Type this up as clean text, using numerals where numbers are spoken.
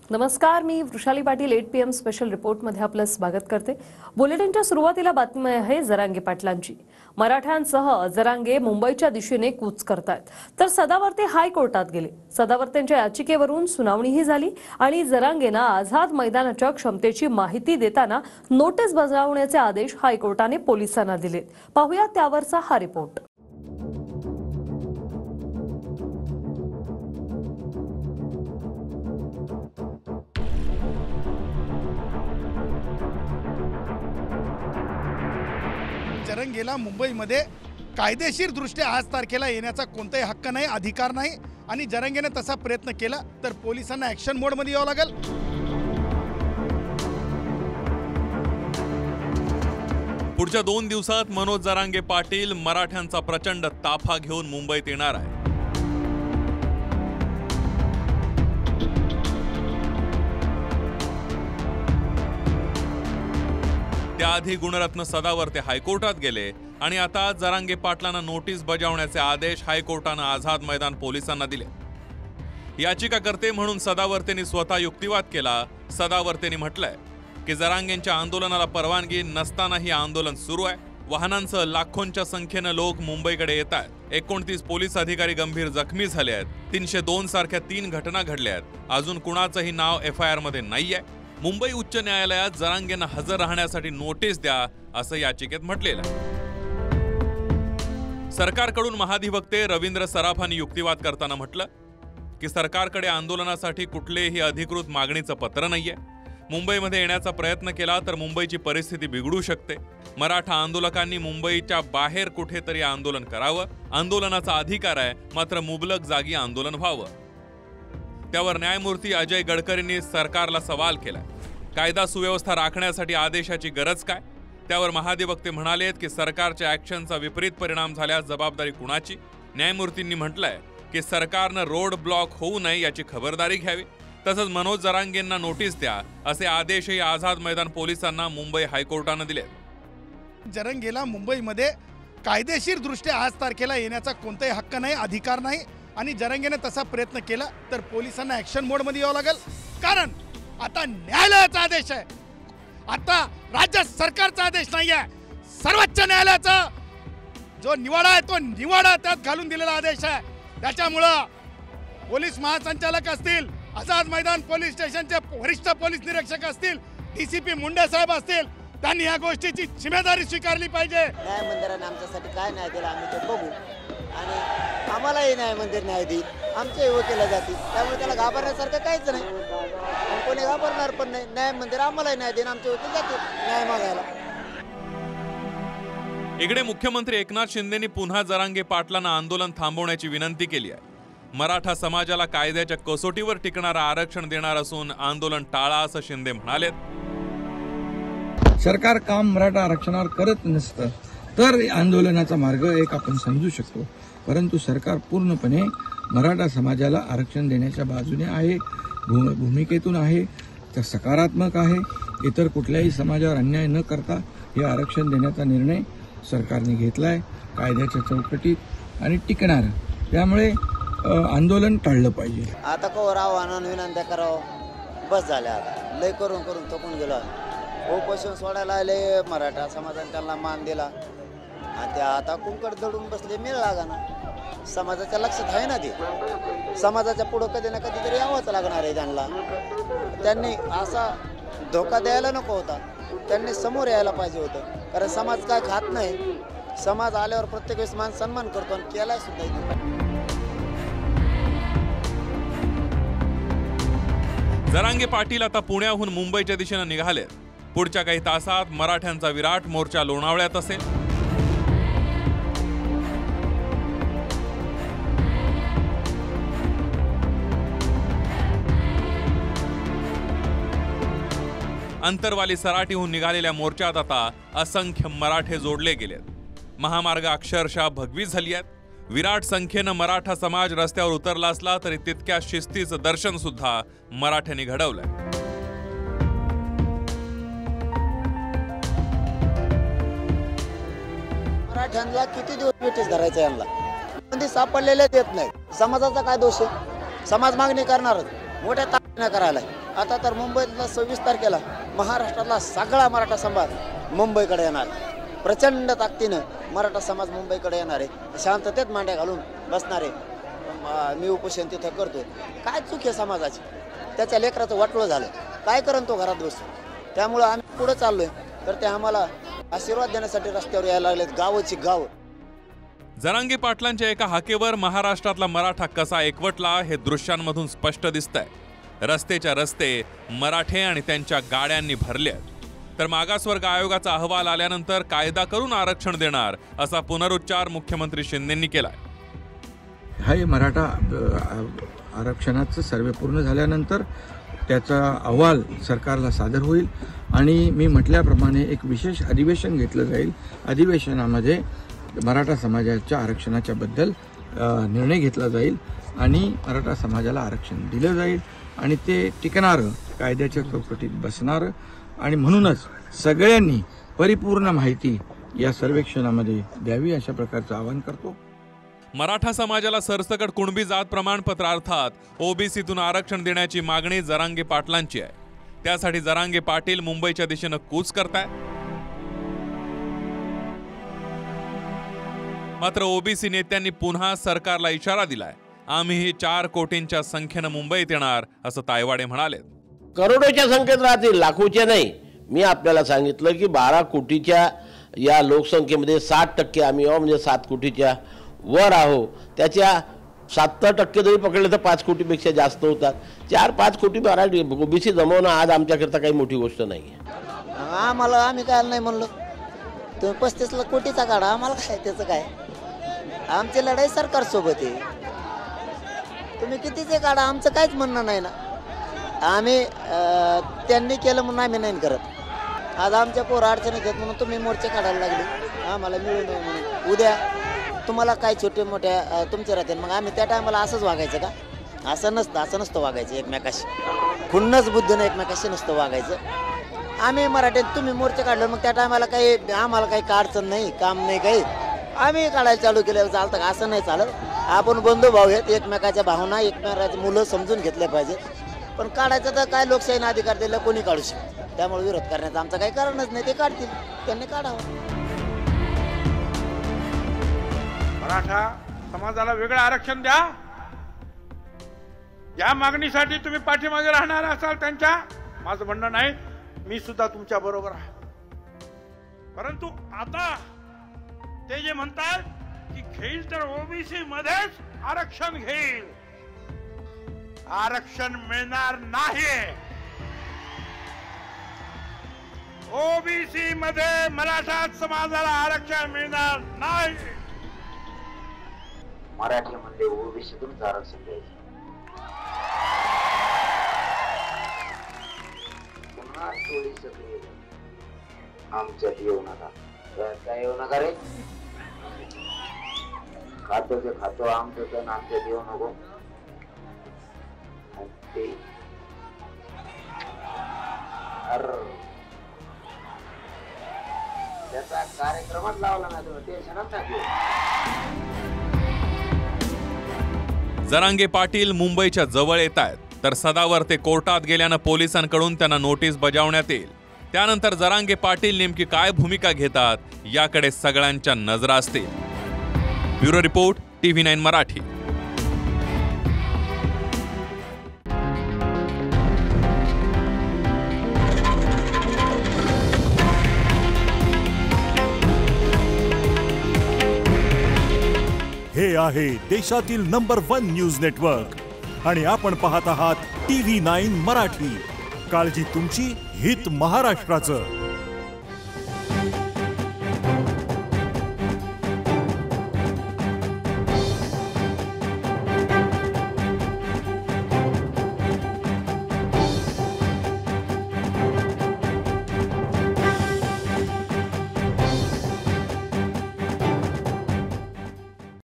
नमस्कार, मी Vrushali Patil 8 PM special रिपोर्टमध्ये आपलं स्वागत करते। बुलेटिनच्या सुरुवातीला बातमी आहे जरांगे पाटलांची। मराठ्यांसह जरांगे मुंबईच्या दिशेने कूच करतात तर सदावर्ते हायकोर्टात गेले। सदावर्तेंच्या याचिकेवरून सुनावणीही झाली आणि जरांगेंना आझाद मैदानाच्या क्षमतेची माहिती देताना नोटीस बजावण्याचे आदेश हायकोर्टाने पोलिसांना दिले। पाहूया त्यावरचा हा रिपोर्ट। जरांगेला मुंबईमध्ये कायदेशीर दृष्ट्या आज तारखेला येण्याचा कोणताही हक्क नाही, अधिकार नाही आणि जरांगेने तसा प्रयत्न केला तर पोलिसांना ॲक्शन मोडमध्ये यावं लागेल। पुढच्या 2 दिवसात मनोज जरांगे पाटील मराठ्यांचा प्रचंड ताफा घेऊन मुंबईत येणार आहे। त्याआधी गुणरत्न सदावर्ते हायकोर्टात गेले आणि आता जरांगे पाटलांना नोटीस बजावण्याचे आदेश हायकोर्टाने आझाद मैदान पोलिसांना दिले। याचिकाकर्ते म्हणून सदावर्तेंनी स्वतः युक्तिवाद केला। सदावर्तेंनी म्हटलंय की जरांगेंच्या आंदोलनाला परवानगी नसतानाही आंदोलन सुरू आहे। वाहनांसह लाखोंच्या संख्येने लोक मुंबईकडे येत आहेत। 29 पोलीस अधिकारी गंभीर जखमी झाले आहेत। 302 सारख्या 3 घटना घडल्या आहेत। अजून कुणाचंही नाव FIR मध्ये नाहीये। मुंबई उच्च न्यायालयात जरांगेंना हजर राहण्यासाठी नोटीस द्या असं याचिकेत म्हटलेलं आहे। सरकारकडून महाधिवक्ते रवींद्र सराफांनी युक्तिवाद करताना म्हटलं की सरकारकडे आंदोलनासाठी कुठलेही अधिकृत मागणीचं पत्र नाहीये। मुंबईमध्ये येण्याचा प्रयत्न केला तर मुंबईची परिस्थिती बिघडू शकते। मराठा आंदोलकांनी मुंबईच्या बाहेर कुठेतरी आंदोलन करावं। आंदोलनाचा अधिकार आहे, मात्र मुबलक जागी आंदोलन व्हावं। त्यावर न्यायमूर्ती अजय गडकरींनी सरकारला सवाल केला, कायदा सुव्यवस्था राखण्यासाठी आदेशाची गरज काय? त्यावर महाधिवक्ते म्हणालेत की सरकारच्या ॲक्शनचा विपरीत परिणाम झाल्यास जबाबदारी कुणाची? न्यायमूर्तींनी म्हटलंय की सरकारनं रोड ब्लॉक होऊ नये याची खबरदारी घ्यावी। तसंच मनोज जरांगेंना नोटीस द्या असे आदेशही आझाद मैदान पोलिसांना मुंबई हायकोर्टाने दिले। जरांगेला मुंबईमध्ये कायदेशीर दृष्ट्या आज तारखेला येण्याचा कोणताही हक्क नाही, अधिकार नाही आणि जरांगेने तसा प्रयत्न केला तर पोलिसांना ॲक्शन मोडमध्ये यावं लागेल। कारण आता न्यायालयाचा आदेश आहे, आता राज्य सरकारचा आदेश नाही आहे। सर्वोच्च न्यायालयाचा जो निवाडा आहे तो निवाडा त्यात घालून दिलेला आदेश आहे। त्याच्यामुळं पोलीस महासंचालक असतील, आझाद मैदान पोलीस स्टेशनचे वरिष्ठ पोलीस निरीक्षक असतील, DCP मुंडे साहेब असतील, त्यांनी या गोष्टीची जिम्मेदारी स्वीकारली पाहिजे। न्याय मंदिराने आमच्यासाठी काय न्याय दिला आम्ही ते बघू आणि आम्हालाही न्याय मंदिर न्याय देईल, आमचे वकील जातील। त्यामुळे त्याला घाबरण्यासारखं काहीच नाही, कोणी घाबरणार पण नाही। न्याय मंदिर आम्हालाही न्याय देईन, आमचे वकील जातील न्याय मागायला। इकडे मुख्यमंत्री एकनाथ शिंदेंनी पुन्हा जरांगे पाटलांना आंदोलन थांबवण्याची विनंती केली आहे। मराठा समाजाला कायद्याच्या कसोटीवर टिकणारं आरक्षण देणार असून आंदोलन टाळा असं शिंदे म्हणाले। सरकार काम मराठा आरक्षणावर करत नसतं तर आंदोलनाचा मार्ग एक आपण समजू शकतो, परंतु सरकार पूर्णपणे मराठा समाजाला आरक्षण देण्याच्या बाजूने आहे, भूमिकेतून आहे, तर सकारात्मक आहे। इतर कुठल्याही समाजावर अन्याय न करता हे आरक्षण देण्याचा निर्णय सरकारने घेतला आहे, कायद्याच्या चौकटीत आणि टिकणार। त्यामुळे आंदोलन टाळलं पाहिजे। आता कवर आव्हानानं विनंत्या करावं, बस झाल्या आता, लय करून करून थकून गेलो। उपोषण सोडायला आले मराठा समाजाने, त्यांना मान दिला आणि ते आता कुंकड दडून बसले, मिळ लागा ना। समाजाच्या लक्षात आहे ना, ते समाजाच्या पुढं कधी ना कधी तरी यावंच लागणार आहे त्यांना। त्यांनी असा धोका द्यायला नको होता, त्यांनी समोर यायला पाहिजे होतं। कारण समाज काय खात नाही, समाज आल्यावर प्रत्येक वेळेस मान सन्मान करतो आणि केलाय सुद्धा। जरांगे पाटील आता पुण्याहून मुंबईच्या दिशेने निघाले। पुढच्या काही तासात मराठ्यांचा विराट मोर्चा लोणावळ्यात असेल। अंतरवाली सराटीहून निघालेल्या मोर्चात आता असंख्य मराठे जोडले गेलेत। महामार्ग अक्षरशः भगवी झाली आहेत। विराट संख्येनं मराठा समाज रस्त्यावर उतरला असला तरी तितक्या शिस्तीचं दर्शन सुद्धा मराठ्यांनी घडवलंय। मराठ्यांना किती दिवस ब्रिटिश धरायचं यांना, म्हणजे सापडलेले देत नाही। समाजाचा काय दोष आहे? समाज मागणी करणारच, मोठ्या करायला. आता तर मुंबईतला 26 तारखेला महाराष्ट्रातला सगळा मराठा समाज मुंबईकडे येणार. प्रचंड ताकदीनं मराठा समाज मुंबईकडे येणार आहे. शांततेत मांड्या घालून बसणार आहे. मी उपोषण तिथं करतोय. काय चूक आहे समाजाची? त्याच्या लेकराचं वाटोळं झालं, काय करण तो घरात बसतो. त्यामुळं आम्ही पुढे चाललोय, तर ते आम्हाला आशीर्वाद देण्यासाठी रस्त्यावर यायला लागलेत, गावची गाव. जरांगे पाटलांच्या एका हाकेवर महाराष्ट्रातला मराठा कसा एकवटला हे दृश्यांमधून स्पष्ट दिसतंय. रस्तेच्या रस्ते मराठे आणि त्यांच्या गाड्यांनी भरले. तर मागासवर्ग आयोगाचा अहवाल आल्यानंतर कायदा करून आरक्षण देणार असा पुनरुच्चार मुख्यमंत्री शिंदेंनी केलाय. हे मराठा आरक्षणाचं सर्वे पूर्ण झाल्यानंतर त्याचा अहवाल सरकारला सादर होईल आणि मी म्हटल्याप्रमाणे एक विशेष अधिवेशन घेतलं जाईल. अधिवेशनामध्ये मराठा समाजाच्या आरक्षणाच्या बद्दल निर्णय घेतला जाईल आणि मराठा समाजाला आरक्षण दिलं जाईल आणि ते टिकणारं, कायद्याच्या चौकटीत बसणारं. आणि म्हणूनच सगळ्यांनी परिपूर्ण माहिती या सर्वेक्षणामध्ये द्यावी अशा प्रकारचं आवाहन करतो. मराठा समाजाला सरसकट कुणबी जात प्रमाणपत्र अर्थात ओबीसीतून आरक्षण देण्याची मागणी जरांगे पाटलांची आहे. त्यासाठी जरांगे पाटील मुंबईच्या दिशेनं कूच करताय. मात्र ओबीसी नेत्यांनी पुन्हा सरकारला इशारा दिलाय. आम्हीही 4 कोटींच्या संख्येनं मुंबईत येणार असं तायवाडे म्हणाले. करोडोच्या संख्येत राहतील, लाखोच्या नाही. मी आपल्याला सांगितलं की 12 कोटीच्या या लोकसंख्येमध्ये 60% आम्ही म्हणजे 7 कोटीच्या वर आहो. त्याच्या 70% जरी पकडले तर 5 कोटीपेक्षा जास्त होतात. 4-5 कोटी मराठी ओबीसी जमवणं आज आमच्याकरता काही मोठी गोष्ट नाही आहे. आम्ही काय नाही म्हणलो, तुम्ही 35 कोटीचा काढा, आम्हाला काय त्याचं काय. आमची लढाई सरकारसोबत आहे. तुम्ही कितीचे काढा, आमचं काहीच म्हणणं नाही ना. आम्ही त्यांनी केलं म्हणून आम्ही नाही करत. आज आमच्या पोरं अडचणीत आहेत म्हणून तुम्ही मोर्चे काढायला लागले, आम्हाला मिळू नये म्हणून. उद्या तुम्हाला काय छोटे मोठ्या तुमचे राहतील, मग आम्ही त्या टायमाला असंच वागायचं का? असं नसतं वागायचं एकमेकाशी. खुन्नस बुद्धीनं एकमेकाशी नसतं वागायचं. आम्ही मराठीत तुम्ही मोर्चे काढलं, मग त्या टायमाला काही आम्हाला काही अडचण नाही, काम नाही काही, आम्ही काढायला चालू केलं चालतं का? असं नाही चालत. आपण बंधू भाऊ आहेत, एकमेकाच्या भावना एकमेकाच्या मुलं समजून घेतल्या पाहिजे. पण काढायचं तर काय लोकशाहीने अधिकार दिला, कोणी काढू शकतो. त्यामुळे विरोध करण्याचं आमचं काही कारणच नाही. ते काढतील, त्यांनी काढावं. मराठा समाजाला वेगळं आरक्षण द्या. या मागणीसाठी तुम्ही पाठीमागे राहणार असाल त्यांच्या, माझं म्हणणं नाही, मी सुद्धा तुमच्या बरोबर आहे. परंतु आता ते जे म्हणतात की घेईल तर ओबीसी मध्येच आरक्षण घेईल, आरक्षण मिळणार नाही. ओबीसी मध्ये मराठा समाजाला आरक्षण मिळणार नाही. मराठी म्हणजे ओबीसीतून आरक्षण द्यायचं. पुन्हा टोळी सगळी आमच्यात येऊ नका. काय येऊ नका रे? खातो ते खातो, आमचं तर आमच्यात येऊ नको. त्याचा कार्यक्रमात लावला ना, तुम्ही टेन्शनच टाकलं. जरांगे पाटील मुंबईच्या जवळ येत आहेत, तर सदावर ते कोर्टात गेल्यानं पोलिसांकडून त्यांना नोटीस बजावण्यात येईल. त्यानंतर जरांगे पाटील नेमकी काय भूमिका घेतात याकडे सगळ्यांच्या नजरा असतील. Bureau report, TV9 Marathi. हे आहे देशातील नंबर 1 न्यूज नेटवर्क आणि आपण पाहत आहात TV9 मराठी. काळजी तुमची, हित महाराष्ट्राचं.